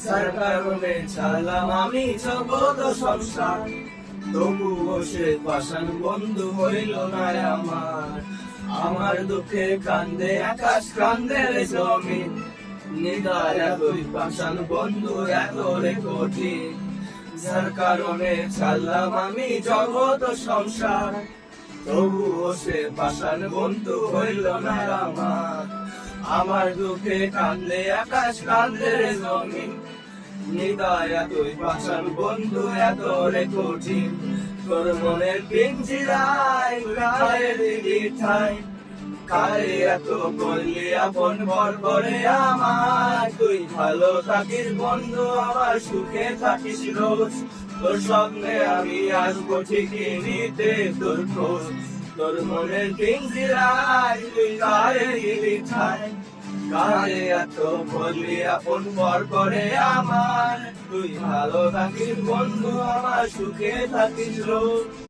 যার কারণে ছাড়লাম আমি জগৎ ও সংসার, তবুও সে পাষাণ বন্ধু হইল না আমার। আমার দুঃখে কান্দে আকাশ, কান্দে রে জমিন, নিদায় এতই পাষাণ বন্ধু এত রে কঠিন। যার কারণে ছাড়লাম আমি জগৎ ও সংসার, তবুও সে পাষাণ বন্ধু হইল না আমার। আমার দুঃখে কান্দে আকাশ, কান্দে রে জমিন, নিদায় এতই পাষাণ বন্ধু এত রে কঠিন। তোর মনের পিঞ্জিরায় কারে দিলি ঠাই, কারে এত করলি আপন ভর করে আমার। তুই ভালো থাকিস বন্ধু, আমার সুখে থাকিস রোজ, তোর স্বপ্নে আমি আসবো ঠিকই নিতে তোর খোঁজ। তোর মনের পিঞ্জিরায় তুই কারে দিলি ঠাই, কারে এত বললি আপন ভর করে আমার। তুই ভালো থাকিস বন্ধু, আমার সুখে থাকিস রোজ।